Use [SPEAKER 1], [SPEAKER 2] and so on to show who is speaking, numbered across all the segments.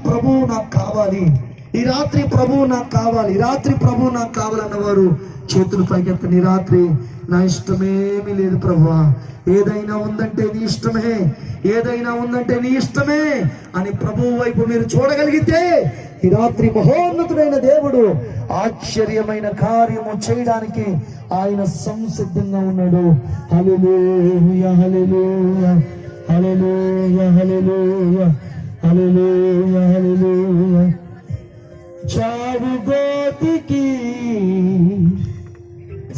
[SPEAKER 1] ప్రభువు నాకు కావాలి, ఈ రాత్రి ప్రభువు నాకు కావాలి, ఈ రాత్రి ప్రభువు నాకు కావాలన్నవారు చేతులు పైకెత్తండి. ఈ రాత్రి నా ఇష్టమేమీ లేదు ప్రభువా, ఏదైనా ఉందంటే నీ ఇష్టమే, ఏదైనా ఉందంటే నీ ఇష్టమే అని ప్రభువు వైపు మీరు చూడగలిగితే ఈ రాత్రి మహోన్నతుడైన దేవుడు ఆశ్చర్యమైన కార్యము చేయడానికి ఆయన సంసిద్ధంగా ఉన్నాడు. హల్లెలూయా హల్లెలూయా హల్లెలూయా హల్లెలూయా హల్లెలూయా హల్లెలూయా. చావు గోతికి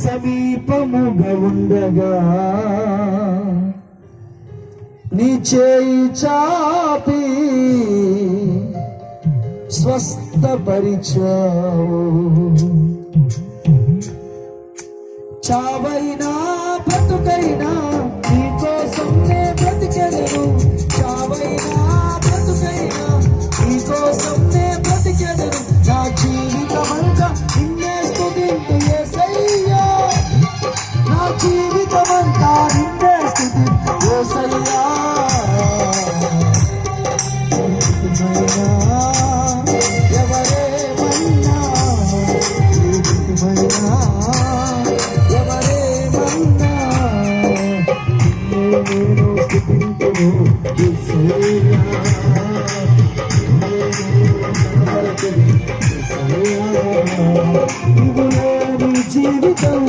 [SPEAKER 1] సమీపముగా ఉండగా నీ చేయి చాపి స్వస్థపరిచావు. చావైనా బ్రతుకైనా నీ కోసం నే బ్రతికెదను, చావైనా బ్రతుకైనా నీ కోసం నే బ్రతికెదను. నా జీవితమంతా నిన్నే స్తుతింతు యేసయ్యా, నా జీవితమంతా నిన్నే స్తుతింతు యేసయ్యా. ఎవరేమన్నా ఎవరేమన్నా నేను స్తుతింతును యేసయ్యా. ఇవులేని జీవితం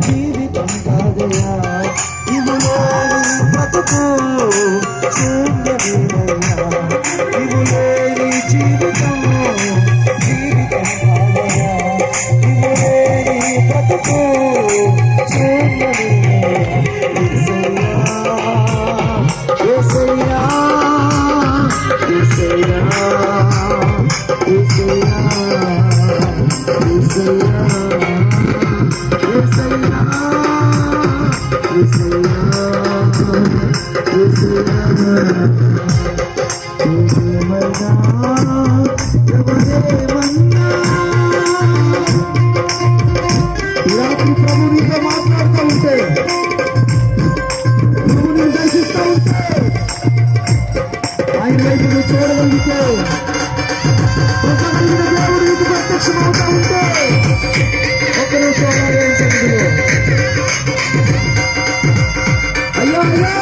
[SPEAKER 1] జీవితం కాదయా, ఇవులేని బ్రతుకు శూన్యమేనయ్యా, ఇవులేని జీవితం జీవితం కాదయా, ఇవులేని బ్రతుకు శూన్యమేనయ్యా. యేసయ్యా యేసయ్యా యేసయ్యా రాత్రి ప్రభు నీతో మాట్లాడుతూ ఉంటే, నువ్వు నిర్దేశిస్తూ ఉంటే, ఆయన వైపు నువ్వు చూడగలిగితే, దేవుడు నీకు ప్రత్యక్షమవుతా ఉంటే ఒక్క నిమిషం సన్నిధిలో అయ్యా అయ్యా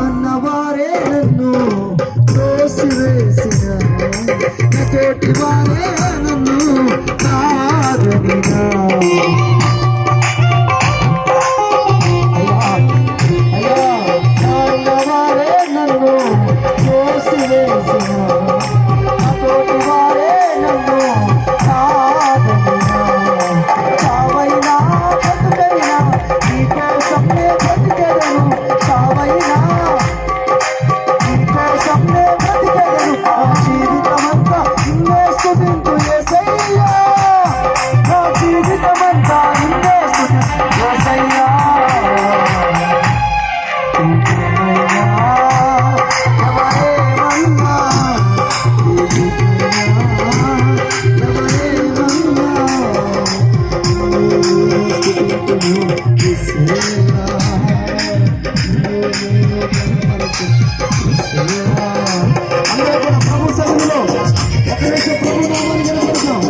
[SPEAKER 1] అన్నవారే నన్ను తోసివేసిన, తోటి వారే నన్ను కాదనినా, అన్నవారే నన్ను తోసివేసిన, తోటి వారే నన్ను కాదనినా, చావైనా బ్రతుకైనా నీ కోసం నే బ్రతికెదను, చావైనా నీ కోసం నే బ్రతికెదను. నా జీవితమంతా నిన్నే స్తుతింతు యేసయ్యా, నా జీవితమంతా నిన్నే స్తుతింతు యేసయ్యా. ఎవరేమన్నా అందరూ కూడా ప్రభు సన్నిధిలో ఒక నిమిషం ప్రభు నామాన్ని కనపడతాం.